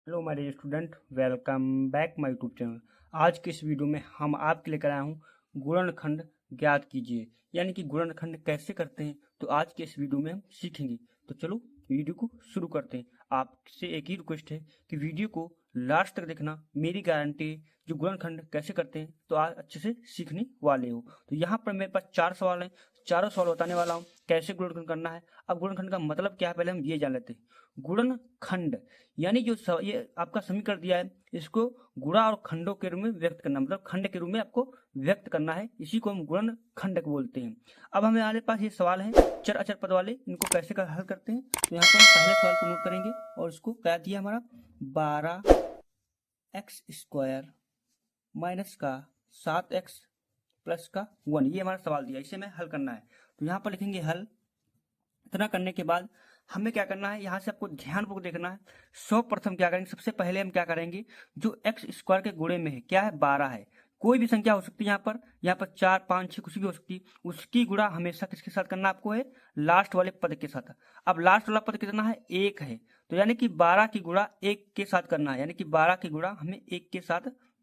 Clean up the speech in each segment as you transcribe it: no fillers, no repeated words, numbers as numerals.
Hello my dear student, welcome back my YouTube channel. आज के इस वीडियो में हम आपके लेकर आया हूँ गुणनखंड ज्ञात कीजिए, यानी कि गुणनखंड कैसे करते हैं। तो आज के इस वीडियो में हम सीखेंगे। तो चलो वीडियो को शुरू करते हैं। आपसे एक ही रिक्वेस्ट है कि वीडियो को लास्ट तक देखना। मेरी गारंटी है जो गुणनखंड कैसे करते हैं तो आज अच्छे से सीखने वाले हो। तो यहाँ पर मेरे पास 4 सवाल हैं, चारों सवाल बताने वाला हूँ कैसे गुणनखंड करना है। अब गुणनखंड का मतलब क्या है पहले हम ये जान लेते हैं। गुणनखंड यानी ये आपका समीकरण दिया है, इसको गुणा और खंडों के रूप में व्यक्त करना, मतलब खंड के रूप में आपको व्यक्त करना है। इसी को हम गुणन खंड बोलते हैं। अब हमारे पास ये सवाल है चर अचर पद वाले, इनको कैसे हल करते हैं। तो यहाँ पर हम पहले सवाल को नोट करेंगे और इसको क्या दिया हमारा 12x² माइनस का 7x प्लस का 1, ये हमारा सवाल दिया, इसे हमें हल करना है। तो यहाँ पर लिखेंगे हल। इतना करने के बाद हमें क्या करना है, यहाँ से आपको ध्यानपूर्वक देखना है। सर्वप्रथम क्या करेंगे, सबसे पहले हम क्या करेंगे, जो x² के गुणे में है क्या है 12 है। कोई भी संख्या हो सकती है, यहाँ पर 4 5 6 कुछ भी हो सकती है। उसकी गुणा हमेशा किसके साथ करना आपको है, लास्ट वाले पद के साथ। अब लास्ट वाला पद कितना है, 1 है। तो यानी कि 12 की गुणा 1 के साथ करना है, यानी कि 12 की गुणा हमें 1 के साथ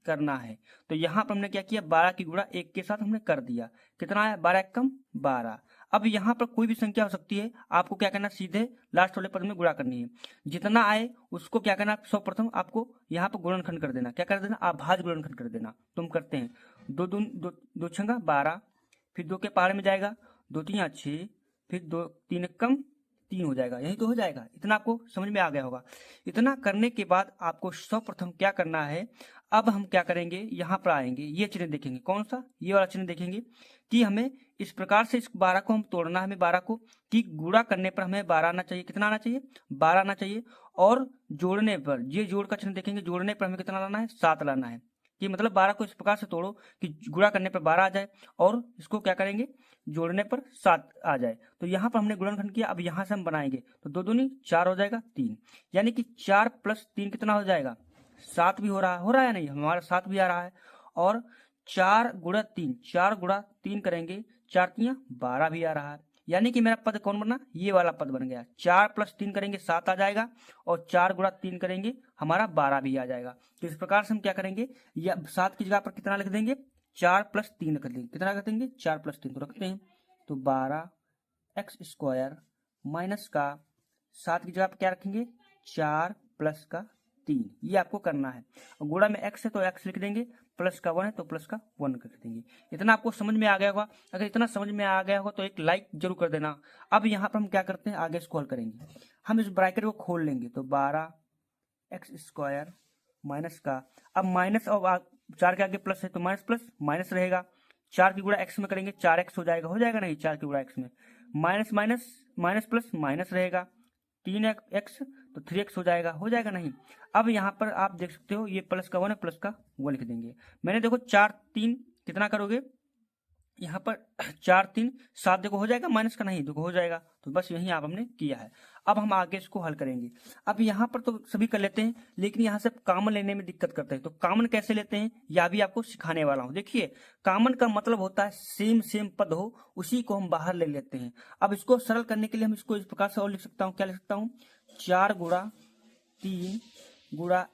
करना है। तो यहाँ पर हमने क्या किया, 12 की गुणा 1 के साथ हमने कर दिया। कितना है, 12 कम 12। अब यहाँ पर कोई भी संख्या हो सकती है, आपको क्या करना, सीधे लास्ट वाले पद में गुणा करनी है। जितना आए उसको क्या करना, सर्वप्रथम आपको यहाँ पर गुणनखंड कर देना। क्या कर देना, अभाज्य गुणनखंड कर देना। तुम करते हैं दो छंगा 12, फिर 2 के पहाड़े में जाएगा, 2 3 6, फिर 2 3 कम 3 हो जाएगा। यही तो हो जाएगा। इतना आपको समझ में आ गया होगा। इतना करने के बाद आपको सर्वप्रथम क्या करना है, अब हम क्या करेंगे, यहाँ पर आएंगे, ये चिन्ह देखेंगे। कौन सा, ये वाला चिन्ह देखेंगे कि हमें इस प्रकार से इस 12 को हम तोड़ना है। हमें 12 को कि गुणा करने पर हमें 12 आना चाहिए। कितना आना चाहिए, 12 आना चाहिए। और जोड़ने पर, ये जोड़ का चिन्ह देखेंगे, जोड़ने पर हमें कितना लाना है, 7 लाना है। कि मतलब 12 को इस प्रकार से तोड़ो कि गुणा करने पर 12 आ जाए और इसको क्या करेंगे, जोड़ने पर 7 आ जाए। तो यहाँ पर हमने गुणनखंड किया। अब यहाँ से हम बनाएंगे तो 2 दूनी 4 हो जाएगा 3, यानी कि 4 + 3 कितना हो जाएगा, 7 भी हो रहा है नहीं, हमारा 7 भी आ रहा है। और 4 × 3, 4 × 3 करेंगे, 4 3 12 भी आ रहा है। यानी कि मेरा पद कौन बना, ये वाला पद बन गया। 4 + 3 करेंगे 7 आ जाएगा, और 4 × 3 करेंगे हमारा 12 भी आ जाएगा। तो इस प्रकार से हम क्या करेंगे, या 7 की जगह पर कितना लिख देंगे, 4 + 3 कर देंगे। कितना कर देंगे, 4 + 3 तो रखते हैं। तो 12x² माइनस का 7 की जगह पर क्या रखेंगे, 4 + का 3, ये आपको करना है। और गुणा में x है तो x लिख देंगे, प्लस का 1 है तो प्लस का 1 कर देंगे। इतना आपको समझ में आ गया होगा। अगर इतना समझ में आ गया होगा तो एक लाइक जरूर कर देना। अब यहाँ पर हम क्या करते हैं, आगे इसको हल करेंगे। हम इस ब्रैकेट को खोल लेंगे तो 12x² माइनस का, अब माइनस और 4 के आगे प्लस है तो माइनस प्लस माइनस रहेगा। 4 की गुणा x में करेंगे 4x हो जाएगा नहीं, 4 की गुणा x में minus minus minus plus minus रहेगा। 3x तो 3x हो जाएगा नहीं। अब यहाँ पर आप देख सकते हो ये प्लस का 1 है, प्लस का 1 लिख देंगे। मैंने देखो 4 3 कितना करोगे, यहाँ पर 4 3 7 देखो हो जाएगा, माइनस का नहीं देखो हो जाएगा। तो बस यही आप हमने किया है। अब हम आगे इसको हल करेंगे। अब यहाँ पर तो सभी कर लेते हैं, लेकिन यहाँ से कॉमन लेने में दिक्कत करते हैं। तो कॉमन कैसे लेते हैं यह भी आपको सिखाने वाला हूँ। देखिए कॉमन का मतलब होता है सेम पद हो उसी को हम बाहर ले लेते हैं। अब इसको सरल करने के लिए हम इसको इस प्रकार से और लिख सकता हूँ। क्या लिख सकता हूँ, 4 × 3 ×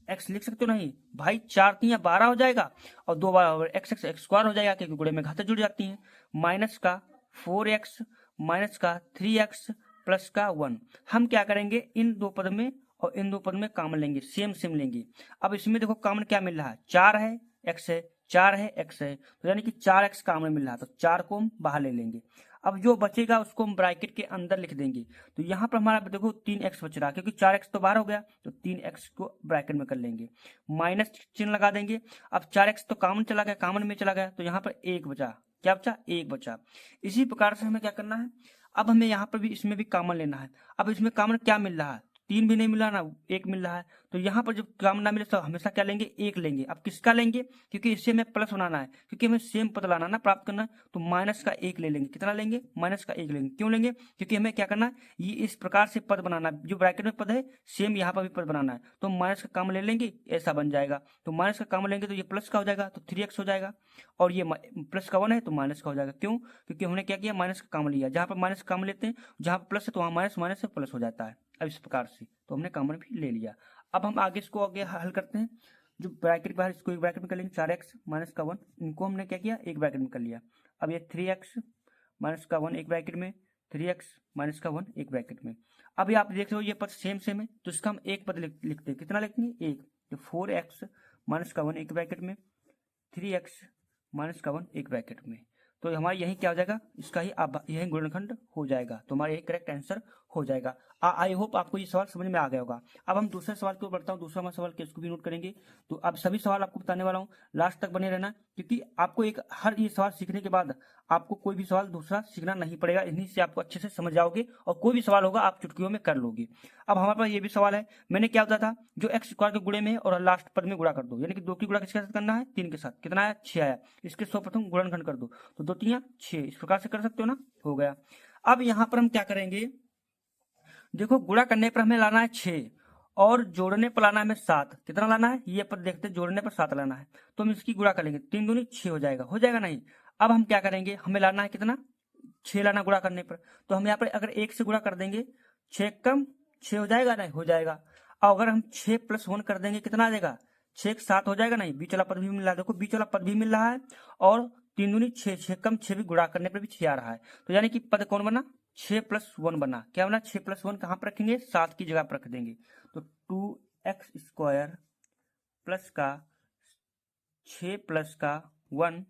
x लिख सकते हो नहीं भाई, 4 3 12 हो जाएगा, और 2 बार x² हो जाएगा क्योंकि गुणे में घातें जुड़ जाती हैं। माइनस का 4x माइनस का 3x प्लस का 1। हम क्या करेंगे, इन दो पद में और इन दो पद में कॉमन लेंगे, सेम लेंगे। अब इसमें देखो कॉमन क्या मिल रहा है, 4 है x है, 4 है x है, तो यानी कि 4x कॉमन मिल रहा है। तो 4 को हम बाहर ले लेंगे। अब जो बचेगा उसको हम ब्रैकेट के अंदर लिख देंगे। तो यहाँ पर हमारा देखो 3x बच रहा है क्योंकि 4x तो बाहर हो गया, तो 3x को ब्रैकेट में कर लेंगे, माइनस चिन्ह लगा देंगे। अब 4x तो कॉमन चला गया, कॉमन में चला गया, तो यहाँ पर 1 बचा। क्या बचा, 1 बचा। इसी प्रकार से हमें क्या करना है, अब हमें यहाँ पर भी इसमें भी कॉमन लेना है। अब इसमें कॉमन क्या मिल रहा है, 3 भी नहीं मिल रहा ना, 1 मिल रहा है। तो यहाँ पर जब कॉमन ना मिले तो हमेशा क्या लेंगे, 1 लेंगे। अब किसका लेंगे, क्योंकि इससे हमें प्लस बनाना है, क्योंकि हमें सेम पद लाना ना, प्राप्त करना है। तो माइनस का 1 ले लेंगे। कितना लेंगे, माइनस का 1 लेंगे। क्यों लेंगे, क्योंकि हमें क्या करना है, ये इस प्रकार से पद बनाना है, जो ब्रैकेट में पद है सेम यहाँ पर भी पद बनाना है। तो माइनस का कॉमन ले लेंगे, ऐसा बन जाएगा। तो माइनस का कॉमन लेंगे तो ये प्लस का हो जाएगा, तो 3x हो जाएगा। और ये प्लस का 1 है तो माइनस का हो जाएगा। क्यों, क्योंकि हमने क्या किया, माइनस का कॉमन लिया। जहाँ पर माइनस का कॉमन लेते हैं, जहाँ पर प्लस है तो वहाँ माइनस माइनस से प्लस हो जाता है। अब इस प्रकार से तो हमने कॉमन भी ले लिया। अब हम आगे इसको आगे हल करते हैं। जो ब्रैकेट बाहर इसको एक ब्रैकेट में कर लेंगे 4x माइनस का 1, इनको हमने क्या किया एक ब्रैकेट में कर लिया। अब ये 3x माइनस का 1 एक ब्रैकेट में, 3x माइनस का 1 एक ब्रैकेट में। अभी आप देख रहे हो ये पद सेम सेम है तो इसका हम एक पद लिखते हैं। कितना लिखेंगे एक, तो 4x माइनस का 1 एक ब्रैकेट में, 3x माइनस का 1 एक ब्रैकेट में। तो हमारा यही क्या हो जाएगा, इसका ही यही गुणनखंड हो जाएगा। तो हमारा यही करेक्ट आंसर हो जाएगा। आई होप आपको ये सवाल समझ में आ गया होगा। अब हम दूसरे सवाल की ओर बढ़ता हूँ। दूसरा हमारा सवाल क्या, इसको भी नोट करेंगे। तो अब सभी सवाल आपको बताने वाला हूँ, लास्ट तक बने रहना, क्योंकि आपको एक हर ये सवाल सीखने के बाद आपको कोई भी सवाल दूसरा सीखना नहीं पड़ेगा। इन्हीं से आपको अच्छे से समझ जाओगे और कोई भी सवाल होगा आप चुटकियों में कर लोगे। अब हमारे पास ये भी सवाल है, मैंने क्या होता था, जो एक्स स्क्वायर के गुणे में है और लास्ट पद में गुणा कर दो, यानी कि 2 की गुणा किसके साथ करना है, 3 के साथ। कितना आया, 6 आया। इसके सर्वप्रथम गुणनखंड कर दो, तो 2 3 6, इस प्रकार से कर सकते हो ना, हो गया। अब यहाँ पर हम क्या करेंगे, देखो गुणा करने पर हमें लाना है 6 और जोड़ने पर लाना है हमें 7। कितना लाना है, ये पर देखते हैं, जोड़ने पर 7 लाना है। तो हम इसकी गुणा कर लेंगे, 3 दूनी 6 हो जाएगा, हो जाएगा नहीं। अब हम क्या करेंगे, हमें लाना है कितना, 6 लाना गुणा करने पर। तो हम यहाँ पर अगर 1 से गुणा कर देंगे, 6 कम 6 हो जाएगा, नहीं हो जाएगा। और अगर हम 6 + 1 कर देंगे, कितना आ जाएगा, 6 7 हो जाएगा, नहीं। बीच वाला पद भी मिल रहा है, देखो बीच वाला पद भी मिल रहा है और 3 दूनी 6, 6 कम 6 भी गुणा करने पर भी 6 आ रहा है। तो यानी कि पद कौन बना, 6 + 1 बना। क्या बना, 6 + 1 कहाँ पर रखेंगे, 7 की जगह पर रख देंगे। तो 2x स्क्वायर प्लस का 6 प्लस का 1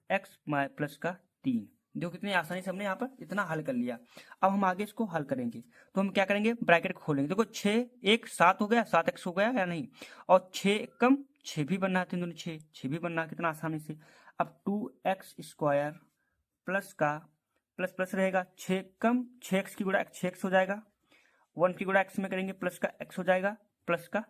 x प्लस का 3। देखो कितनी आसानी से हमने यहाँ पर इतना हल कर लिया। अब हम आगे इसको हल करेंगे, तो हम क्या करेंगे, ब्रैकेट खोलेंगे। देखो 6 1 7 हो गया, 7x हो गया या नहीं, और 6 कम 6 भी बनना है, 3 दूनी 6, 6 भी बनना है, कितना आसानी से। अब 2x स्क्वायर प्लस का प्लस प्लस रहेगा, 6 कम 6x की गुणा 6x हो जाएगा, 1 की गुणा x में करेंगे, प्लस का x हो जाएगा, प्लस का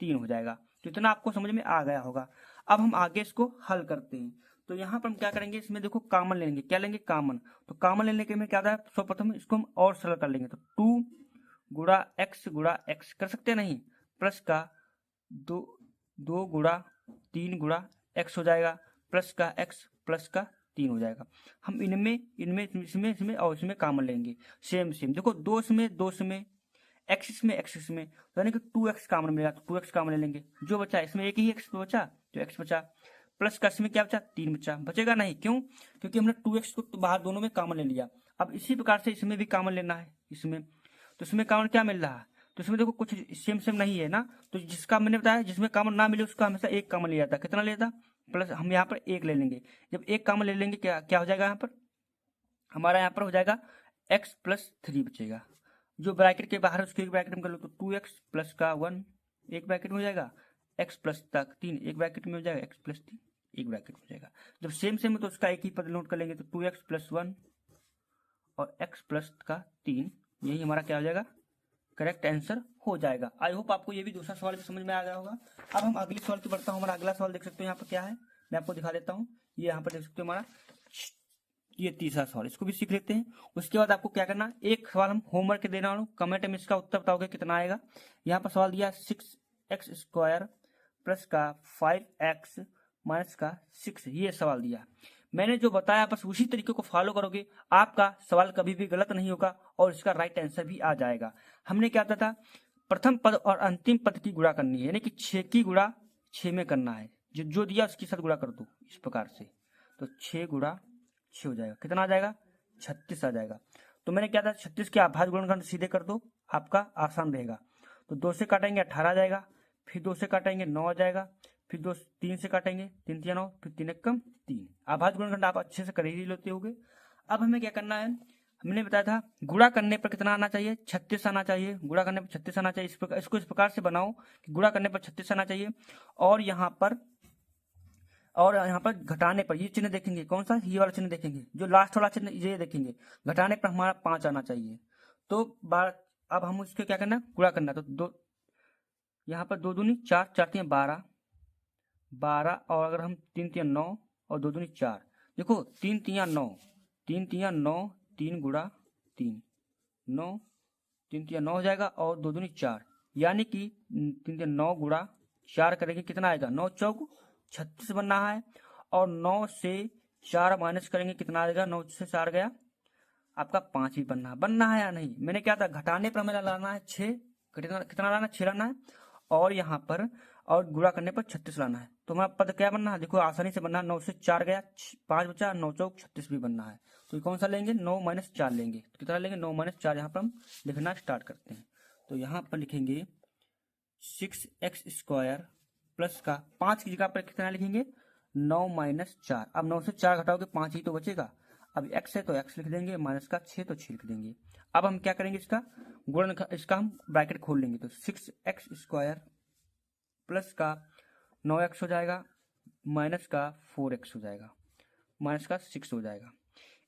3 हो जाएगा। तो इतना आपको समझ में आ गया होगा। अब हम आगे इसको हल करते हैं। तो यहाँ पर हम क्या करेंगे, इसमें देखो कॉमन लेंगे, क्या लेंगे, कॉमन। तो कॉमन लेने के में क्या था, सर्वप्रथम इसको हम और सरल कर लेंगे। तो 2 गुणा x कर सकते हैं, नहीं, प्लस का 2 गुणा 3 गुणा x हो जाएगा, प्लस का x प्लस का 3 हो जाएगा। हम इसमें और इसमें कॉमन लेंगे, सेम सेम। देखो 2 इसमें x इसमें, तो यानी कि 2x कॉमन मिलेगा, तो 2x कॉमन ले लेंगे। जो बचा इसमें एक ही x बचा, तो x बचा, प्लस का इसमें क्या बचा, 3 बचा, बचेगा नहीं, क्यों, क्योंकि हमने 2x को तो बाहर दोनों में कॉमन ले लिया। अब इसी प्रकार से इसमें भी कॉमन लेना है, इसमें तो इसमें कॉमन क्या मिल रहा है, तो इसमें देखो कुछ सेम सेम नहीं है ना, तो जिसका मैंने बताया जिसमें कॉमन ना मिले उसका हमेशा एक कॉमन लिया था। कितना लेता, प्लस हम यहाँ पर 1 ले लेंगे। जब 1 कॉमन ले लेंगे क्या क्या हो जाएगा, यहाँ पर हमारा यहाँ पर हो जाएगा x + 3 बचेगा। जो ब्रैकेट के बाहर उसके एक ब्रैकेट में कर लो, तो 2x प्लस का 1 एक ब्रैकेट में हो जाएगा, x प्लस तक 3 एक ब्रैकेट में हो जाएगा, x + 3 एक ब्रैकेट में हो जाएगा। जब सेम सेम है तो उसका एक ही पद नोट कर लेंगे, तो 2x + 1 और x प्लस का 3, यही हमारा क्या हो जाएगा, करेक्ट आंसर हो जाएगा। आई होप आपको ये भी दूसरा सवाल भी समझ में आ गया होगा। अब हम अगले सवाल की बढ़ता हूँ। हमारा अगला सवाल देख सकते हो यहाँ पर क्या है, मैं आपको दिखा देता हूँ। ये यहाँ पर देख सकते हो हमारा ये तीसरा सवाल, इसको भी सीख लेते हैं। उसके बाद आपको क्या करना, एक सवाल हम होमवर्क के देना हूँ, कमेंट में इसका उत्तर बताओगे कितना आएगा। यहाँ पर सवाल दिया 6x स्क्वायर प्लस का 5x माइनस का 6, ये सवाल दिया। मैंने जो बताया बस उसी तरीके को फॉलो करोगे, आपका सवाल कभी भी गलत नहीं होगा और इसका राइट आंसर भी आ जाएगा। हमने क्या था, प्रथम पद और अंतिम पद की गुणा करनी है, यानी कि 6 की गुणा 6 में करना है। जो दिया उसके साथ गुणा कर दो इस प्रकार से, तो 6 गुणा 6 हो जाएगा, कितना आ जाएगा, 36 आ जाएगा। तो मैंने क्या था, 36 के अभाज्य गुणनखंड सीधे कर दो, आपका आसान रहेगा। तो 2 से काटेंगे 18 आ जाएगा, फिर 2 से काटेंगे 9 आ जाएगा, फिर 3 से काटेंगे 3 3 9, फिर 3 1 3। अभाज्य गुणनखंड आप अच्छे से कर ही लेते होगे। अब हमें क्या करना है, हमने बताया था गुणा करने पर कितना आना चाहिए, 36 आना चाहिए। गुणा करने पर 36 आना चाहिए। इसको इस प्रकार से बनाओ कि गुणा करने पर 36 आना चाहिए, और यहाँ पर घटाने पर ये चिन्ह देखेंगे, कौन सा, ये वाला चिन्ह देखेंगे, जो लास्ट वाला चिन्ह ये देखेंगे। घटाने पर हमारा 5 आना चाहिए। तो अब हम इसके क्या करना है, गुणा करना है। तो 2 यहाँ पर 2 दूनी 4, 4 3 12, और अगर हम 3 3 9 और 2 दूनी 4, देखो 3 3 9, 3 3 9, 3 गुणा 3 9, 3 3 9 हो जाएगा, और 2 दूनी 4, यानी कि 3 3 9 गुणा 4 करेंगे, कितना आएगा, 9 चौक 36 बनना है। और 9 से 4 माइनस करेंगे, कितना आएगा, 9 से 4 गया आपका 5 भी बनना है या नहीं। मैंने क्या था, घटाने पर हमें लाना है 6, कितना लाना है, 6 लाना है, और यहाँ पर और गुणा करने पर 36 लाना है। तो हमारा पद क्या बनना है, देखो आसानी से बनना है, 9 से 4 गया, 5 बचा, 9 चौक 36 भी बनना है। तो कौन सा लेंगे, 9 माइनस 4 लेंगे। तो कितना लेंगे, 9 माइनस 4। यहाँ पर हम लिखना स्टार्ट करते हैं। तो यहाँ पर लिखेंगे 6x² प्लस का 5 की जगह पर कितना लिखेंगे, 9 माइनस 4। अब 9 से 4 घटाओगे 5 ही तो बचेगा। अब x है तो x लिख देंगे, माइनस का 6 तो 6 लिख देंगे। अब हम क्या करेंगे, इसका गुणन, इसका हम ब्रैकेट खोल लेंगे। तो 6x² प्लस का 9x हो जाएगा, माइनस का 4x हो जाएगा, माइनस का 6 हो जाएगा।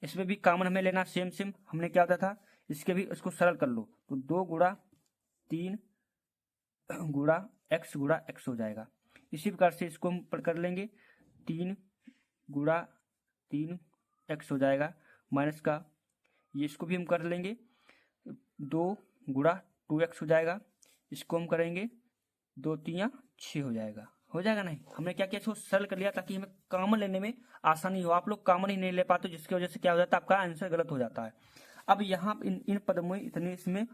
इसमें भी कॉमन हमें लेना सेम हमने क्या होता था, इसके भी उसको सरल कर लो। तो 2 गुणा 3 गुणा x हो जाएगा। इसी प्रकार से इसको हम कर लेंगे, 3 गुणा 3x हो जाएगा, माइनस का ये इसको भी हम कर लेंगे, 2 गुणा 2x हो जाएगा। इसको हम करेंगे 2 3 6 हो जाएगा नहीं। हमने क्या किया, इसको सरल कर लिया ताकि हमें कॉमन लेने में आसानी हो। आप लोग कॉमन ही नहीं ले पाते, जिसकी वजह से क्या हो जाता है, आपका आंसर गलत हो जाता है। अब यहाँ इन पदों में इतने इसमें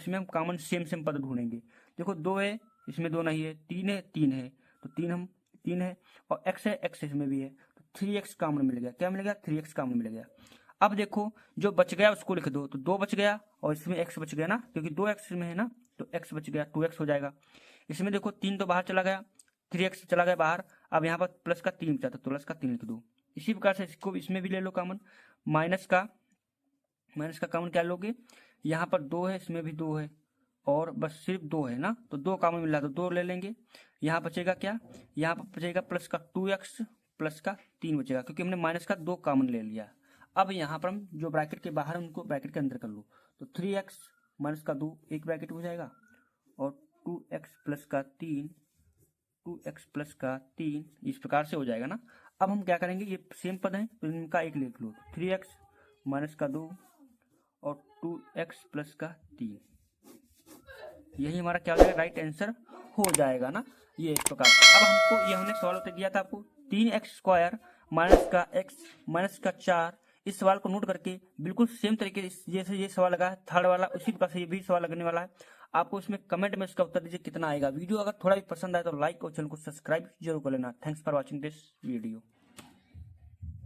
हम कॉमन सेम पद ढूंढेंगे। देखो 2 है, इसमें 2 नहीं है, 3 है, 3 है, तो 3 है, और x है, x इसमें भी है, तो 3x कॉमन मिल गया। क्या मिल गया, 3x कॉमन मिल गया। अब देखो जो बच गया उसको लिख दो। तो 2 बच गया और इसमें x बच गया ना, क्योंकि 2x में है ना, तो x बच गया, 2x हो जाएगा। इसमें देखो 3 तो बाहर चला गया, 3x चला गया बाहर। अब यहाँ पर प्लस का 3 बचा, तो प्लस का 3 लिख दो। इसी प्रकार से इसको इसमें भी ले लो कॉमन, माइनस का कॉमन क्या लोगे, यहाँ पर 2 है, इसमें भी 2 है, और बस सिर्फ 2 है ना, तो 2 कॉमन मिला तो 2 ले लेंगे। यहाँ बचेगा क्या, यहाँ पर बचेगा प्लस का 2x प्लस का 3 बचेगा, क्योंकि हमने माइनस का 2 कॉमन ले लिया। अब यहाँ पर हम जो ब्रैकेट के बाहर उनको ब्रैकेट के अंदर कर लो। तो 3x माइनस का 2 एक ब्रैकेट हो जाएगा, और 2x प्लस का 3 इस प्रकार से हो जाएगा ना। अब हम क्या करेंगे, ये सेम पद है तो इनका एक लिख लो, 3x माइनस का 2 और 2x प्लस का 3। यही हमारा क्या हो जाएगा, राइट आंसर हो जाएगा ना, ये इस प्रकार। अब हमको ये हमने सवाल उत्तर दिया था आपको, 3x² माइनस का x माइनस का 4। इस सवाल को नोट करके बिल्कुल सेम तरीके से जैसे ये सवाल लगा है थर्ड वाला, उसी प्रकार से ये भी सवाल लगने वाला है। आपको इसमें कमेंट में इसका उत्तर दीजिए कितना आएगा। वीडियो अगर थोड़ा भी पसंद आए तो लाइक और चैनल को सब्सक्राइब जरूर कर लेना। Thanks for watching this video.